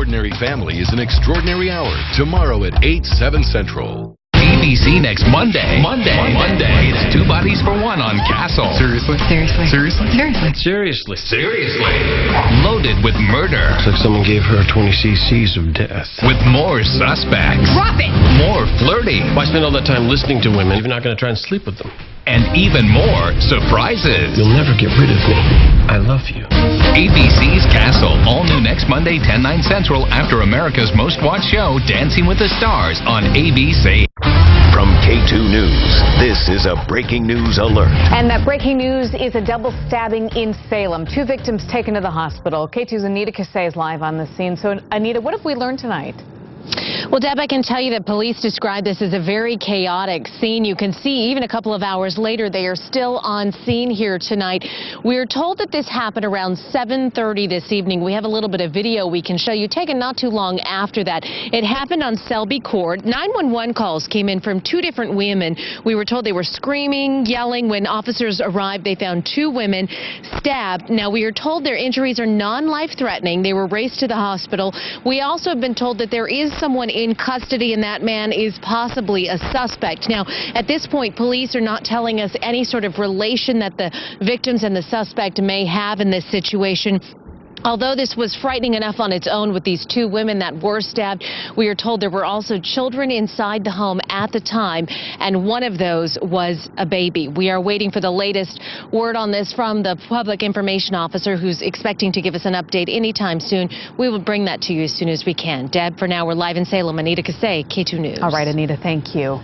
ordinary family is an extraordinary hour. Tomorrow at 8, 7 Central. ABC next Monday. It's Two Bodies for One on Castle. Seriously? Loaded with murder. Looks like someone gave her 20 cc's of death. With more suspects. Drop it! More flirting. Why spend all that time listening to women if you're not going to try and sleep with them? And even more surprises. You'll never get rid of me. I love you. ABC's Castle. All new next Monday, 10, 9 Central, after America's most watched show, Dancing with the Stars on ABC. From K2 News, this is a breaking news alert. And that breaking news is a double stabbing in Salem. 2 victims taken to the hospital. K2's Anita Kasey is live on the scene. So, Anita, what have we learned tonight? Well, Deb, I can tell you that police describe this as a very chaotic scene. You can see even a couple of hours later, they are still on scene here tonight. We are told that this happened around 7:30 this evening. We have a little bit of video we can show you, taken not too long after that. It happened on Selby Court. 911 calls came in from 2 different women. We were told they were screaming, yelling. When officers arrived, they found 2 women stabbed. Now, we are told their injuries are non-life-threatening. They were raced to the hospital. We also have been told that there is someone in custody, and that man is possibly a suspect. Now, at this point, police are not telling us any sort of relation that the victims and the suspect may have in this situation. Although this was frightening enough on its own with these 2 women that were stabbed, we are told there were also children inside the home at the time, and one of those was a baby. We are waiting for the latest word on this from the public information officer, who's expecting to give us an update anytime soon. We will bring that to you as soon as we can. Deb, for now, we're live in Salem. Anita Kasey, K2 News. All right, Anita, thank you.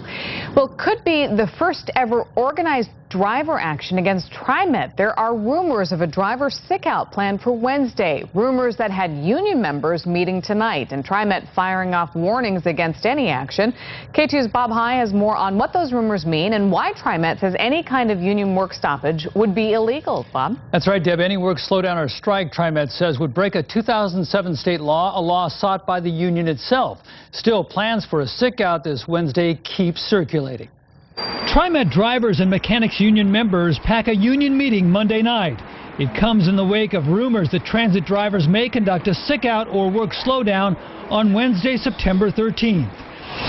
Well, could be the first ever organized driver action against TriMet. There are rumors of a driver sick-out planned for Wednesday. Rumors that had union members meeting tonight, and TriMet firing off warnings against any action. K2's Bob High has more on what those rumors mean and why TriMet says any kind of union work stoppage would be illegal. Bob? That's right, Deb. Any work slowdown or strike, TriMet says, would break a 2007 state law, a law sought by the union itself. Still, plans for a sick-out this Wednesday keep circulating. TriMet drivers and mechanics union members pack a union meeting Monday night. It comes in the wake of rumors that transit drivers may conduct a sick-out or work slowdown on Wednesday, September 13th.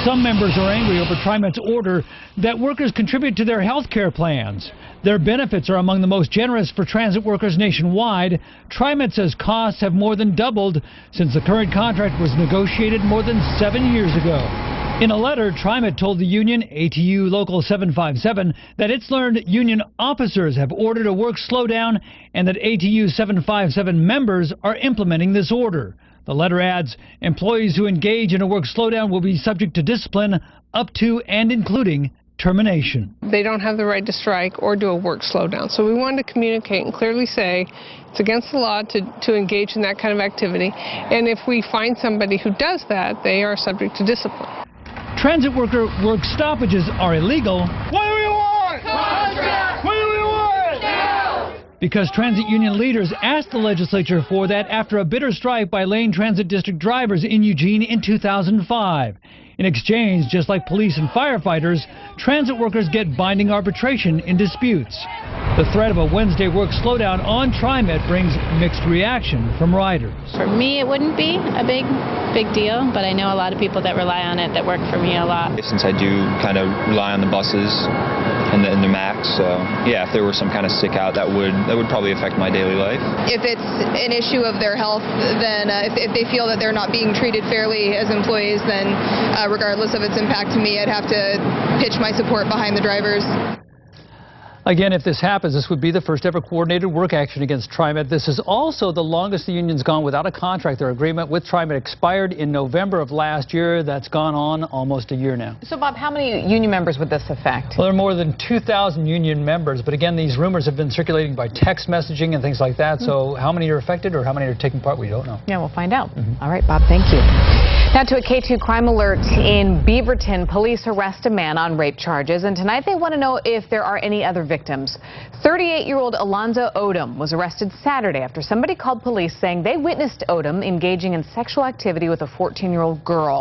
Some members are angry over TriMet's order that workers contribute to their health care plans. Their benefits are among the most generous for transit workers nationwide. TriMet says costs have more than doubled since the current contract was negotiated more than 7 years ago. In a letter, TriMet told the union, ATU Local 757, that it's learned union officers have ordered a work slowdown and that ATU 757 members are implementing this order. The letter adds, employees who engage in a work slowdown will be subject to discipline up to and including termination. They don't have the right to strike or do a work slowdown. So we wanted to communicate and clearly say it's against the law to engage in that kind of activity. And if we find somebody who does that, they are subject to discipline. Transit worker work stoppages are illegal. What do we want? Contract! What do we want? Now! Because transit union leaders asked the legislature for that after a bitter strike by Lane Transit District drivers in Eugene in 2005. In exchange, just like police and firefighters, transit workers get binding arbitration in disputes. The threat of a Wednesday work slowdown on TriMet brings mixed reaction from riders. For me, it wouldn't be a big deal, but I know a lot of people that rely on it that work for me a lot. Since I do kind of rely on the buses and the max, so yeah, if there were some kind of sick out, that would probably affect my daily life. If it's an issue of their health, then if they feel that they're not being treated fairly as employees, then regardless of its impact to me, I'd have to pitch my support behind the drivers. Again, if this happens, this would be the first ever coordinated work action against TriMet. This is also the longest the union's gone without a contract. Their agreement with TriMet expired in November of last year. That's gone on almost a year now. So, Bob, how many union members would this affect? Well, there are more than 2,000 union members. But again, these rumors have been circulating by text messaging and things like that. So how many are affected or how many are taking part, we don't know. Yeah, we'll find out. All right, Bob, thank you. Now to a K2 crime alert in Beaverton. Police arrest a man on rape charges. And tonight they want to know if there are any other victims. 38-year-old Alonzo Odom was arrested Saturday after somebody called police saying they witnessed Odom engaging in sexual activity with a 14-year-old girl.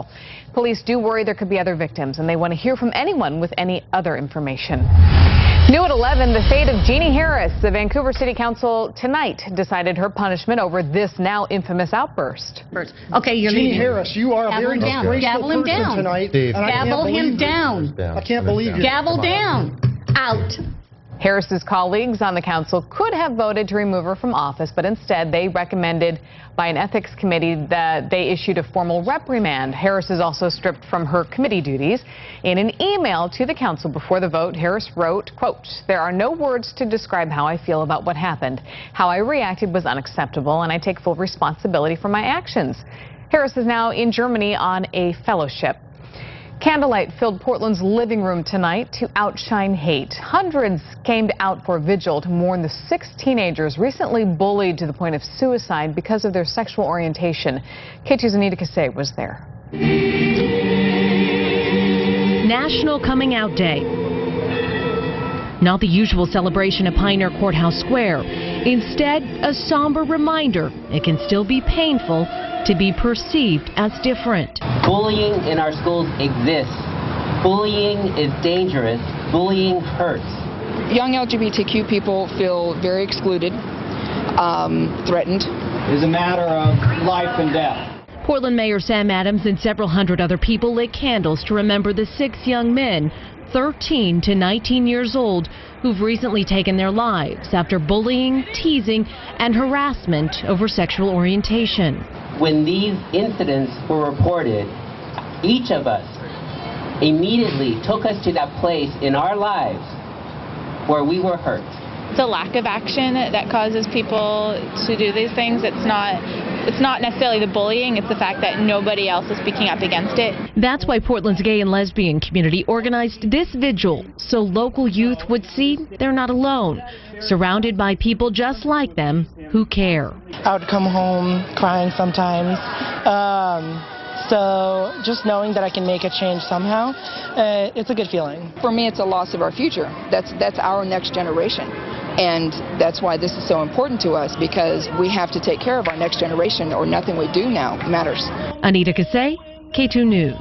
Police do worry there could be other victims, and they want to hear from anyone with any other information. New at 11, the fate of Jeannie Harris. The Vancouver City Council tonight decided her punishment over this now infamous outburst. Okay, you're Jeannie leaving. Harris, you are a very disgraceful person tonight. Gavel him down. I can't believe you. Gavel down. Out. Harris's colleagues on the council could have voted to remove her from office, but instead they recommended by an ethics committee that they issued a formal reprimand. Harris is also stripped from her committee duties. In an email to the council before the vote, Harris wrote, quote, "There are no words to describe how I feel about what happened. How I reacted was unacceptable, and I take full responsibility for my actions." Harris is now in Germany on a fellowship. Candlelight filled Portland's living room tonight to outshine hate. Hundreds came out for a vigil to mourn the 6 teenagers recently bullied to the point of suicide because of their sexual orientation. K2's Anita Kasey was there. National Coming Out Day. Not the usual celebration at Pioneer Courthouse Square. Instead, a somber reminder it can still be painful to be perceived as different. Bullying in our schools exists. Bullying is dangerous. Bullying hurts. Young LGBTQ people feel very excluded, threatened. It's a matter of life and death. Portland Mayor Sam Adams and several hundred other people lit candles to remember the 6 young men, 13 to 19 years old, who've recently taken their lives after bullying, teasing, and harassment over sexual orientation. When these incidents were reported, each of us immediately took us to that place in our lives where we were hurt. It's a lack of action that causes people to do these things. It's not necessarily the bullying, it's the fact that nobody else is speaking up against it. That's why Portland's gay and lesbian community organized this vigil, so local youth would see they're not alone, surrounded by people just like them who care. I would come home crying sometimes. So just knowing that I can make a change somehow, it's a good feeling. For me, it's a loss of our future. That's our next generation. And that's why this is so important to us, because we have to take care of our next generation or nothing we do now matters. Anita Kasey, K2 News.